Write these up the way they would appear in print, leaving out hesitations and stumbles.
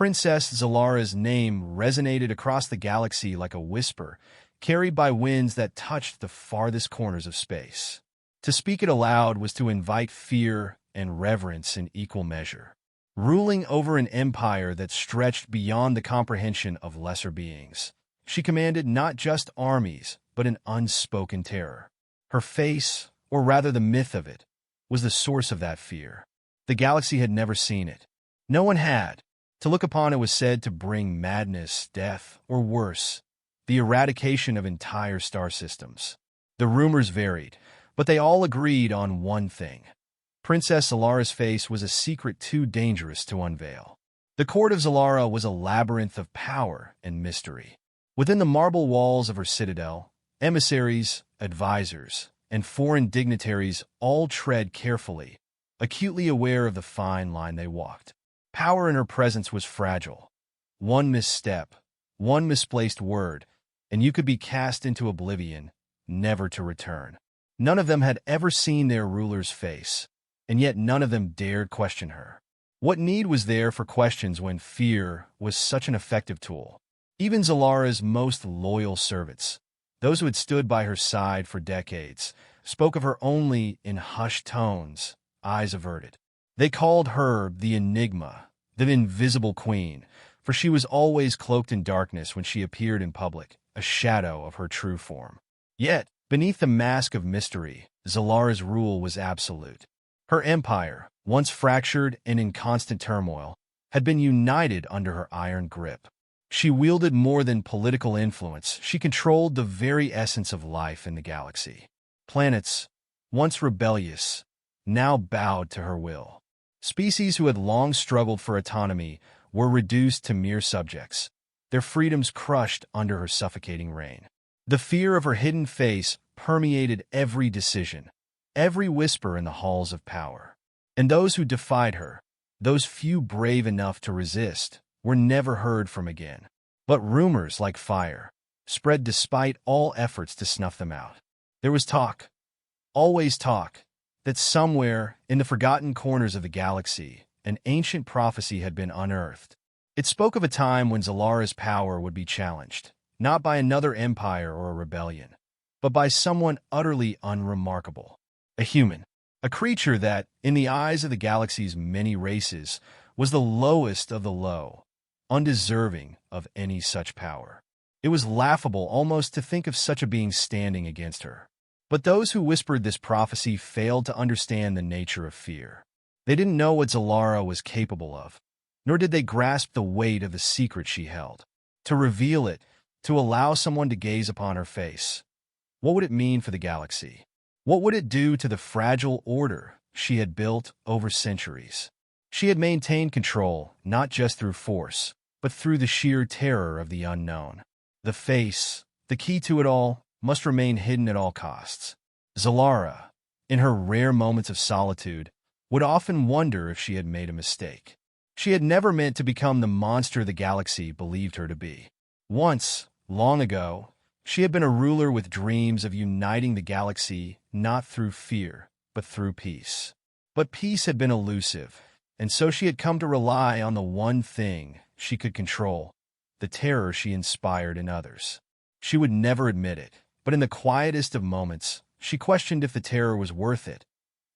Princess Xalara's name resonated across the galaxy like a whisper, carried by winds that touched the farthest corners of space. To speak it aloud was to invite fear and reverence in equal measure. Ruling over an empire that stretched beyond the comprehension of lesser beings, she commanded not just armies, but an unspoken terror. Her face, or rather the myth of it, was the source of that fear. The galaxy had never seen it. No one had. To look upon it was said to bring madness, death, or worse, the eradication of entire star systems. The rumors varied, but they all agreed on one thing. Princess Xalara's face was a secret too dangerous to unveil. The court of Xalara was a labyrinth of power and mystery. Within the marble walls of her citadel, emissaries, advisors, and foreign dignitaries all tread carefully, acutely aware of the fine line they walked. Power in her presence was fragile. One misstep, one misplaced word, and you could be cast into oblivion, never to return. None of them had ever seen their ruler's face, and yet none of them dared question her. What need was there for questions when fear was such an effective tool? Even Xalara's most loyal servants, those who had stood by her side for decades, spoke of her only in hushed tones, eyes averted. They called her the Enigma, the Invisible Queen, for she was always cloaked in darkness when she appeared in public, a shadow of her true form. Yet, beneath the mask of mystery, Xalara's rule was absolute. Her empire, once fractured and in constant turmoil, had been united under her iron grip. She wielded more than political influence. She controlled the very essence of life in the galaxy. Planets, once rebellious, now bowed to her will. Species who had long struggled for autonomy were reduced to mere subjects, their freedoms crushed under her suffocating reign. The fear of her hidden face permeated every decision, every whisper in the halls of power. And those who defied her, those few brave enough to resist, were never heard from again. But rumors, like fire, spread despite all efforts to snuff them out. There was talk, always talk, that somewhere in the forgotten corners of the galaxy, an ancient prophecy had been unearthed. It spoke of a time when Xalara's power would be challenged, not by another empire or a rebellion, but by someone utterly unremarkable. A human, a creature that, in the eyes of the galaxy's many races, was the lowest of the low, undeserving of any such power. It was laughable almost to think of such a being standing against her. But those who whispered this prophecy failed to understand the nature of fear. They didn't know what Xalara was capable of, nor did they grasp the weight of the secret she held. To reveal it, to allow someone to gaze upon her face, what would it mean for the galaxy? What would it do to the fragile order she had built over centuries? She had maintained control, not just through force, but through the sheer terror of the unknown. The face, the key to it all, must remain hidden at all costs. Xalara, in her rare moments of solitude, would often wonder if she had made a mistake. She had never meant to become the monster the galaxy believed her to be. Once, long ago, she had been a ruler with dreams of uniting the galaxy not through fear, but through peace. But peace had been elusive, and so she had come to rely on the one thing she could control, the terror she inspired in others. She would never admit it, but in the quietest of moments, she questioned if the terror was worth it,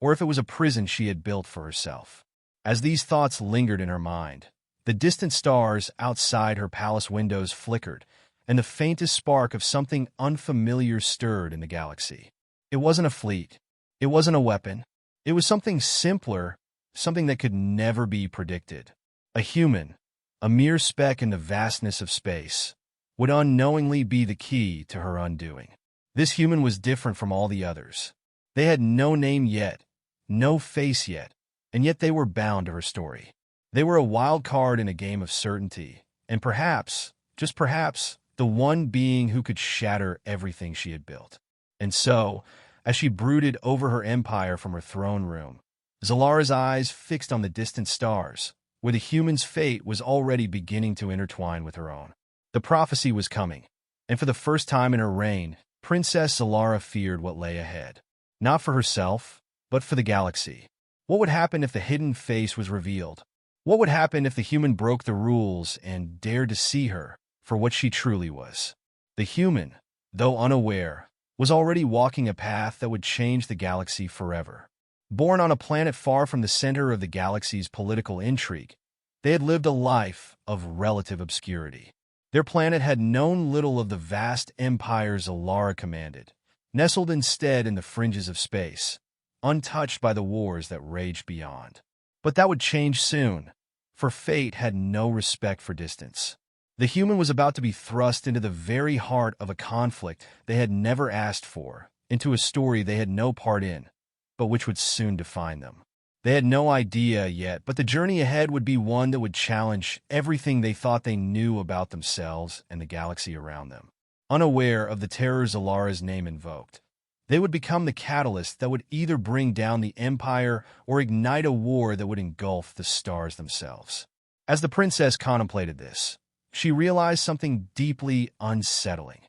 or if it was a prison she had built for herself. As these thoughts lingered in her mind, the distant stars outside her palace windows flickered, and the faintest spark of something unfamiliar stirred in the galaxy. It wasn't a fleet. It wasn't a weapon. It was something simpler, something that could never be predicted. A human, a mere speck in the vastness of space, would unknowingly be the key to her undoing. This human was different from all the others. They had no name yet, no face yet, and yet they were bound to her story. They were a wild card in a game of certainty, and perhaps, just perhaps, the one being who could shatter everything she had built. And so, as she brooded over her empire from her throne room, Xalara's eyes fixed on the distant stars, where the human's fate was already beginning to intertwine with her own. The prophecy was coming, and for the first time in her reign, Princess Xalara feared what lay ahead. Not for herself, but for the galaxy. What would happen if the hidden face was revealed? What would happen if the human broke the rules and dared to see her for what she truly was? The human, though unaware, was already walking a path that would change the galaxy forever. Born on a planet far from the center of the galaxy's political intrigue, they had lived a life of relative obscurity. Their planet had known little of the vast empire Xalara commanded, nestled instead in the fringes of space, untouched by the wars that raged beyond. But that would change soon, for fate had no respect for distance. The human was about to be thrust into the very heart of a conflict they had never asked for, into a story they had no part in, but which would soon define them. They had no idea yet, but the journey ahead would be one that would challenge everything they thought they knew about themselves and the galaxy around them. Unaware of the terror Xalara's name invoked, they would become the catalyst that would either bring down the Empire or ignite a war that would engulf the stars themselves. As the princess contemplated this, she realized something deeply unsettling.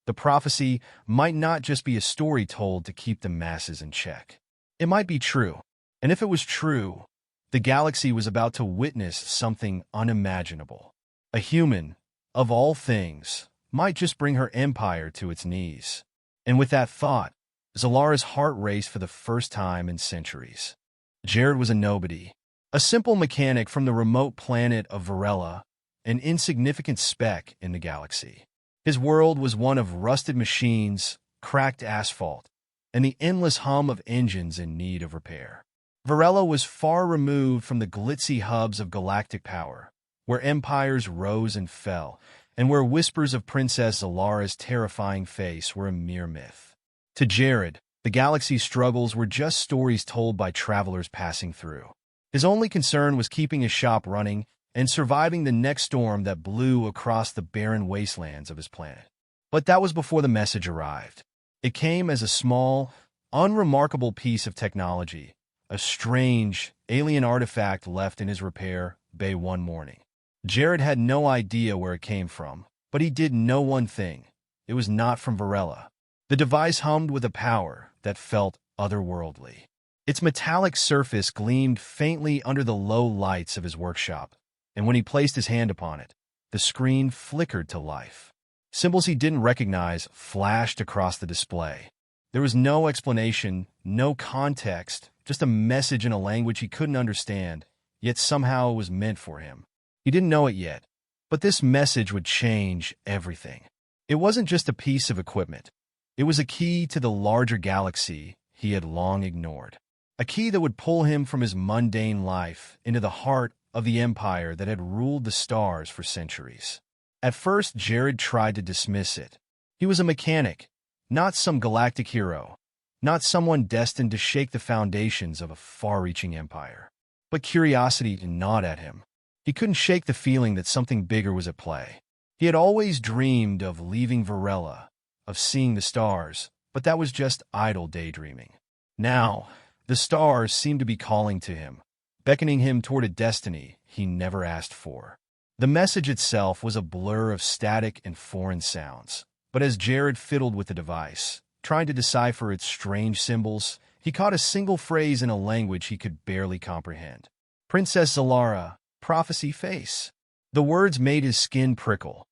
The prophecy might not just be a story told to keep the masses in check. It might be true, and if it was true, the galaxy was about to witness something unimaginable. A human, of all things, might just bring her empire to its knees. And with that thought, Xalara's heart raced for the first time in centuries. Jared was a nobody, a simple mechanic from the remote planet of Varela, an insignificant speck in the galaxy. His world was one of rusted machines, cracked asphalt, and the endless hum of engines in need of repair. Varela was far removed from the glitzy hubs of galactic power, where empires rose and fell, and where whispers of Princess Xalara's terrifying face were a mere myth. To Jared, the galaxy's struggles were just stories told by travelers passing through. His only concern was keeping his shop running and surviving the next storm that blew across the barren wastelands of his planet. But that was before the message arrived. It came as a small, unremarkable piece of technology, a strange, alien artifact left in his repair bay one morning. Jared had no idea where it came from, but he did know one thing. It was not from Varela. The device hummed with a power that felt otherworldly. Its metallic surface gleamed faintly under the low lights of his workshop, and when he placed his hand upon it, the screen flickered to life. Symbols he didn't recognize flashed across the display. There was no explanation, no context, just a message in a language he couldn't understand, yet somehow it was meant for him. He didn't know it yet, but this message would change everything. It wasn't just a piece of equipment. It was a key to the larger galaxy he had long ignored. A key that would pull him from his mundane life into the heart of the empire that had ruled the stars for centuries. At first, Jared tried to dismiss it. He was a mechanic, not some galactic hero, not someone destined to shake the foundations of a far-reaching empire. But curiosity gnawed at him. He couldn't shake the feeling that something bigger was at play. He had always dreamed of leaving Varela, of seeing the stars, but that was just idle daydreaming. Now, the stars seemed to be calling to him, beckoning him toward a destiny he never asked for. The message itself was a blur of static and foreign sounds, but as Jared fiddled with the device, trying to decipher its strange symbols, he caught a single phrase in a language he could barely comprehend. Princess Xalara, prophecy face. The words made his skin prickle,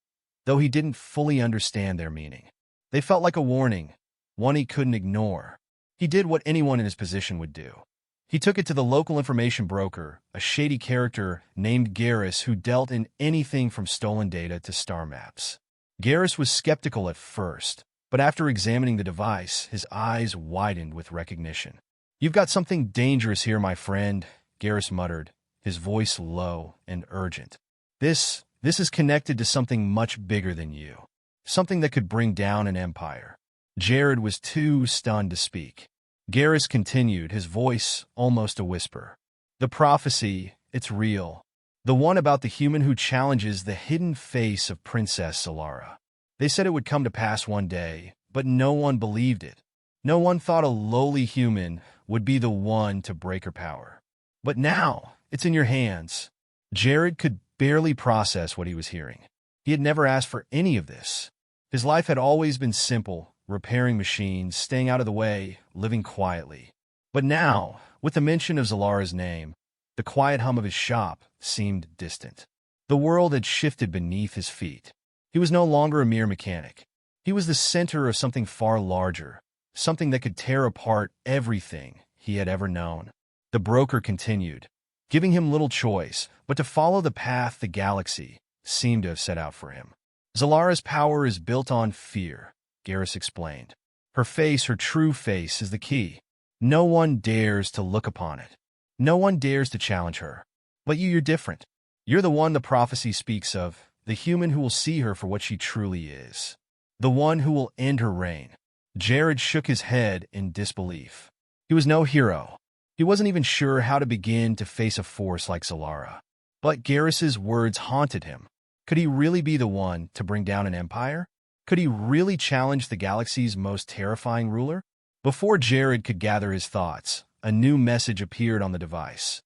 though he didn't fully understand their meaning. They felt like a warning, one he couldn't ignore. He did what anyone in his position would do. He took it to the local information broker, a shady character named Garrus who dealt in anything from stolen data to star maps. Garrus was skeptical at first, but after examining the device, his eyes widened with recognition. "You've got something dangerous here, my friend," Garrus muttered, his voice low and urgent. This is connected to something much bigger than you. Something that could bring down an empire." Jared was too stunned to speak. Garrus continued, his voice almost a whisper. "The prophecy, it's real. The one about the human who challenges the hidden face of Princess Xalara. They said it would come to pass one day, but no one believed it. No one thought a lowly human would be the one to break her power. But now, it's in your hands." Jared could barely process what he was hearing. He had never asked for any of this. His life had always been simple, repairing machines, staying out of the way, living quietly. But now, with the mention of Xalara's name, The quiet hum of his shop seemed distant. The world had shifted beneath his feet. He was no longer a mere mechanic. He was the center of something far larger, something that could tear apart everything he had ever known. The broker continued, giving him little choice but to follow the path the galaxy seemed to have set out for him. Xalara's power is built on fear, Garrus explained. Her face, her true face, is the key. No one dares to look upon it. No one dares to challenge her. But you're different. You're the one the prophecy speaks of, the human who will see her for what she truly is. The one who will end her reign. Jared shook his head in disbelief. He was no hero. He wasn't even sure how to begin to face a force like Xalara. But Garrus's words haunted him. Could he really be the one to bring down an empire? Could he really challenge the galaxy's most terrifying ruler? Before Jared could gather his thoughts, a new message appeared on the device.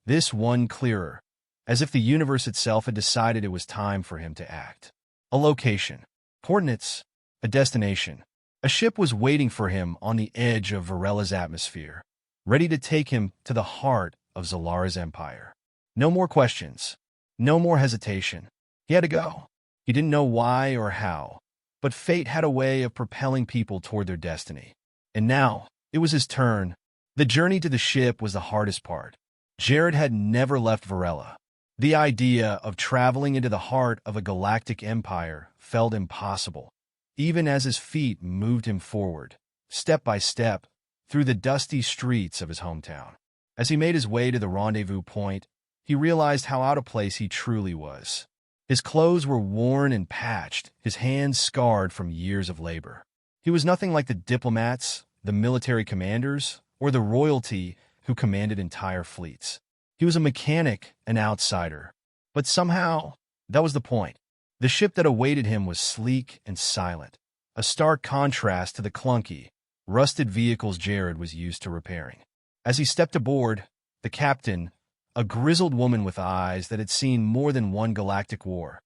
This one clearer, as if the universe itself had decided it was time for him to act. A location, coordinates, a destination. A ship was waiting for him on the edge of Varela's atmosphere, ready to take him to the heart of Xalara's empire. No more questions. No more hesitation. He had to go. He didn't know why or how, but fate had a way of propelling people toward their destiny. And now, it was his turn. The journey to the ship was the hardest part. Jared had never left Varela. The idea of traveling into the heart of a galactic empire felt impossible, even as his feet moved him forward, step by step, through the dusty streets of his hometown. As he made his way to the rendezvous point, he realized how out of place he truly was. His clothes were worn and patched, his hands scarred from years of labor. He was nothing like the diplomats, the military commanders, or the royalty who commanded entire fleets. He was a mechanic, an outsider. But somehow, that was the point. The ship that awaited him was sleek and silent, a stark contrast to the clunky, rusted vehicles Jared was used to repairing. As he stepped aboard, the captain, a grizzled woman with eyes that had seen more than one galactic war,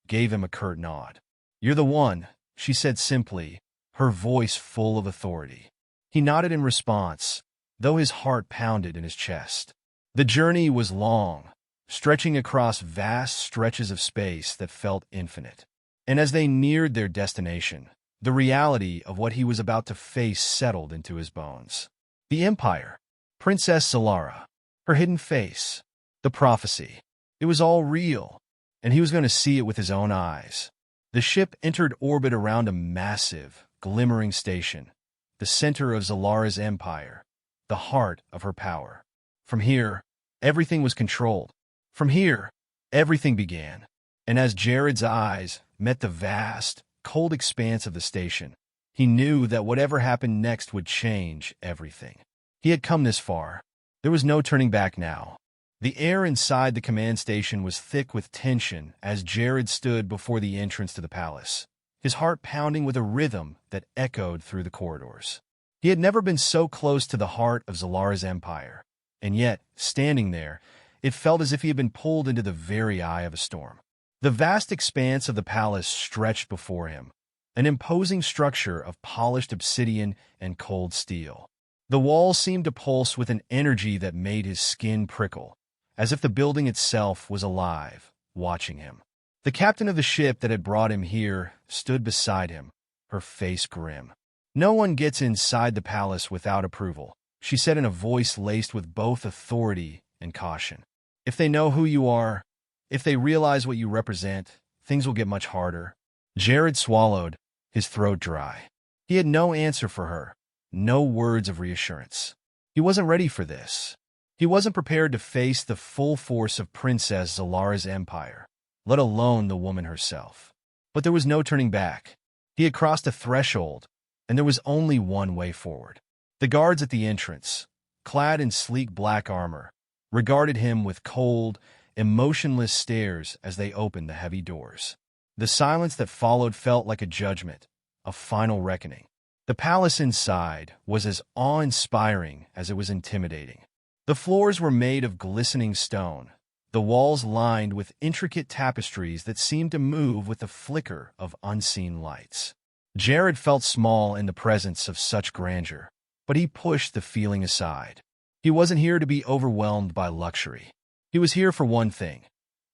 gave him a curt nod. "You're the one," she said simply, her voice full of authority. He nodded in response, though his heart pounded in his chest. The journey was long, stretching across vast stretches of space that felt infinite. And as they neared their destination, the reality of what he was about to face settled into his bones. The Empire, Princess Xalara, her hidden face, the prophecy. It was all real, and he was going to see it with his own eyes. The ship entered orbit around a massive, glimmering station, the center of Xalara's empire, the heart of her power. From here, everything was controlled. From here, everything began. And as Jared's eyes met the vast, cold expanse of the station, he knew that whatever happened next would change everything. He had come this far. There was no turning back now. The air inside the command station was thick with tension as Jared stood before the entrance to the palace, his heart pounding with a rhythm that echoed through the corridors. He had never been so close to the heart of Xalara's empire, and yet, standing there, it felt as if he had been pulled into the very eye of a storm. The vast expanse of the palace stretched before him, an imposing structure of polished obsidian and cold steel. The walls seemed to pulse with an energy that made his skin prickle, as if the building itself was alive, watching him. The captain of the ship that had brought him here stood beside him, her face grim. "No one gets inside the palace without approval," she said in a voice laced with both authority and caution. "If they know who you are, if they realize what you represent, things will get much harder." Jared swallowed, his throat dry. He had no answer for her, no words of reassurance. He wasn't ready for this. He wasn't prepared to face the full force of Princess Xalara's empire, let alone the woman herself. But there was no turning back. He had crossed a threshold, and there was only one way forward. The guards at the entrance, clad in sleek black armor, regarded him with cold, emotionless stares as they opened the heavy doors. The silence that followed felt like a judgment, a final reckoning. The palace inside was as awe-inspiring as it was intimidating. The floors were made of glistening stone, the walls lined with intricate tapestries that seemed to move with the flicker of unseen lights. Jared felt small in the presence of such grandeur, but he pushed the feeling aside. He wasn't here to be overwhelmed by luxury. He was here for one thing: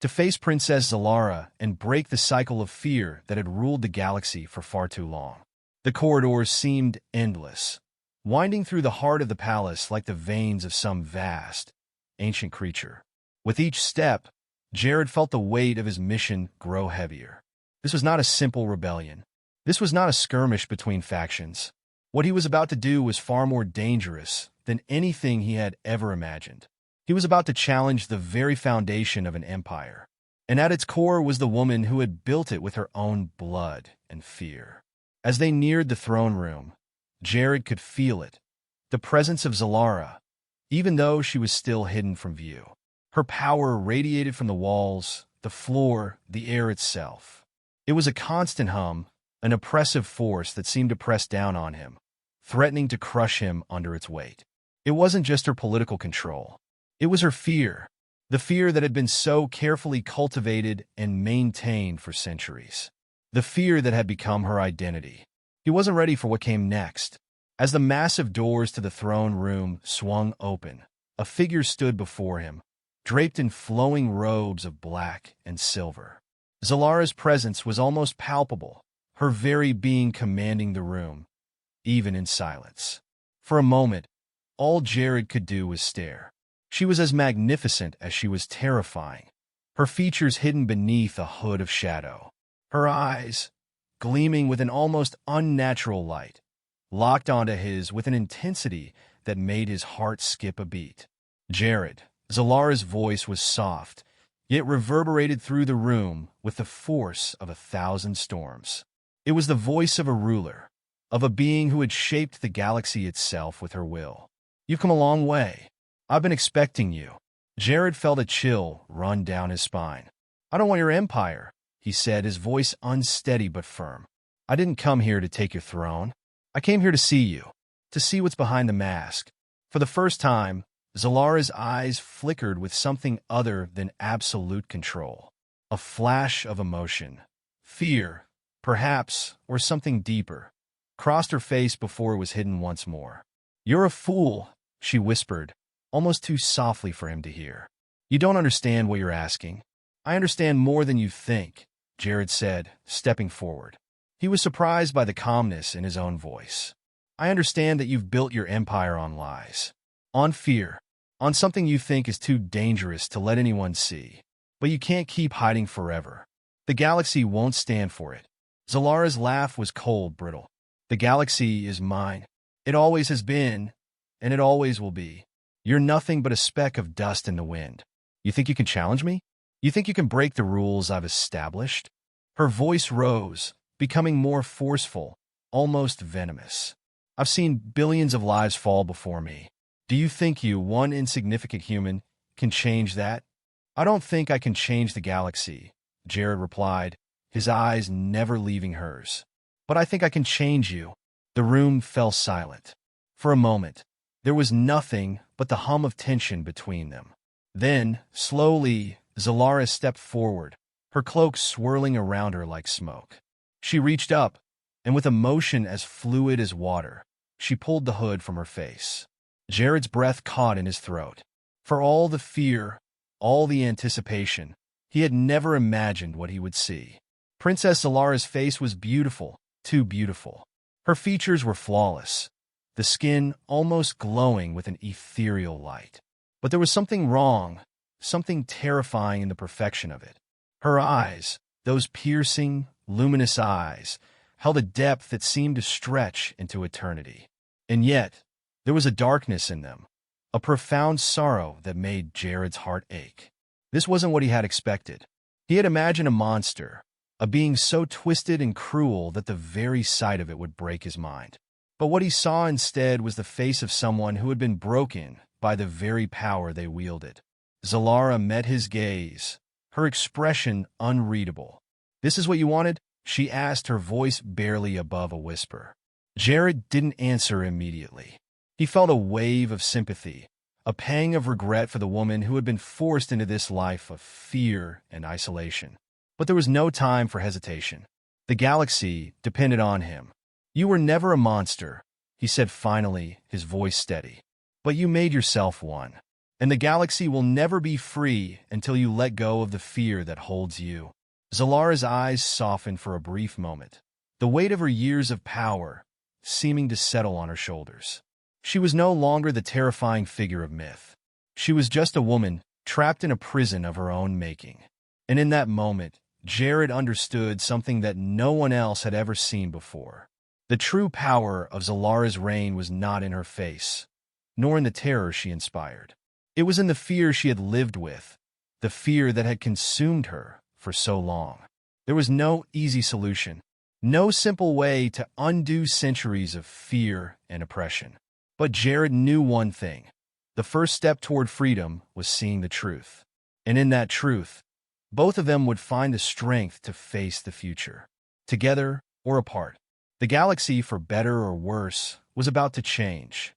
to face Princess Xalara and break the cycle of fear that had ruled the galaxy for far too long. The corridors seemed endless, winding through the heart of the palace like the veins of some vast, ancient creature. With each step, Jared felt the weight of his mission grow heavier. This was not a simple rebellion. This was not a skirmish between factions. What he was about to do was far more dangerous than anything he had ever imagined. He was about to challenge the very foundation of an empire, and at its core was the woman who had built it with her own blood and fear. As they neared the throne room, Jared could feel it, the presence of Xalara, even though she was still hidden from view. Her power radiated from the walls, the floor, the air itself. It was a constant hum, an oppressive force that seemed to press down on him, threatening to crush him under its weight. It wasn't just her political control. It was her fear, the fear that had been so carefully cultivated and maintained for centuries. The fear that had become her identity. He wasn't ready for what came next. As the massive doors to the throne room swung open, a figure stood before him, draped in flowing robes of black and silver. Xalara's presence was almost palpable, her very being commanding the room, even in silence. For a moment, all Jared could do was stare. She was as magnificent as she was terrifying, her features hidden beneath a hood of shadow. Her eyes, gleaming with an almost unnatural light, locked onto his with an intensity that made his heart skip a beat. Jared, Xalara's voice was soft, yet reverberated through the room with the force of 1,000 storms. It was the voice of a ruler, of a being who had shaped the galaxy itself with her will. "You've come a long way. I've been expecting you." Jared felt a chill run down his spine. "I don't want your empire," he said, his voice unsteady but firm. "I didn't come here to take your throne. I came here to see you, to see what's behind the mask." For the first time, Xalara's eyes flickered with something other than absolute control. A flash of emotion, fear, perhaps, or something deeper, crossed her face before it was hidden once more. "You're a fool," she whispered, almost too softly for him to hear. "You don't understand what you're asking." "I understand more than you think," Jared said, stepping forward. He was surprised by the calmness in his own voice. "I understand that you've built your empire on lies, on fear, on something you think is too dangerous to let anyone see. But you can't keep hiding forever. The galaxy won't stand for it." Xalara's laugh was cold, brittle. "The galaxy is mine. It always has been, and it always will be. You're nothing but a speck of dust in the wind. You think you can challenge me? You think you can break the rules I've established?" Her voice rose, becoming more forceful, almost venomous. "I've seen billions of lives fall before me. Do you think you, one insignificant human, can change that?" "I don't think I can change the galaxy," Jared replied, his eyes never leaving hers. "But I think I can change you." The room fell silent. For a moment, there was nothing but the hum of tension between them. Then, slowly, Xalara stepped forward, her cloak swirling around her like smoke. She reached up, and with a motion as fluid as water, she pulled the hood from her face. Jared's breath caught in his throat. For all the fear, all the anticipation, he had never imagined what he would see. Princess Xalara's face was beautiful, too beautiful. Her features were flawless, the skin almost glowing with an ethereal light. But there was something wrong, something terrifying in the perfection of it. Her eyes, those piercing, luminous eyes, held a depth that seemed to stretch into eternity. And yet, there was a darkness in them, a profound sorrow that made Jared's heart ache. This wasn't what he had expected. He had imagined a monster, a being so twisted and cruel that the very sight of it would break his mind. But what he saw instead was the face of someone who had been broken by the very power they wielded. Xalara met his gaze, her expression unreadable. "This is what you wanted?" she asked, her voice barely above a whisper. Jared didn't answer immediately. He felt a wave of sympathy, a pang of regret for the woman who had been forced into this life of fear and isolation. But there was no time for hesitation. The galaxy depended on him. "You were never a monster," he said finally, his voice steady. But you made yourself one. And the galaxy will never be free until you let go of the fear that holds you. Xalara's eyes softened for a brief moment, the weight of her years of power seeming to settle on her shoulders. She was no longer the terrifying figure of myth. She was just a woman trapped in a prison of her own making. And in that moment, Jared understood something that no one else had ever seen before. The true power of Xalara's reign was not in her face, nor in the terror she inspired. It was in the fear she had lived with, the fear that had consumed her for so long. There was no easy solution, no simple way to undo centuries of fear and oppression. But Jared knew one thing. The first step toward freedom was seeing the truth. And in that truth, both of them would find the strength to face the future. Together or apart, the galaxy, for better or worse, was about to change.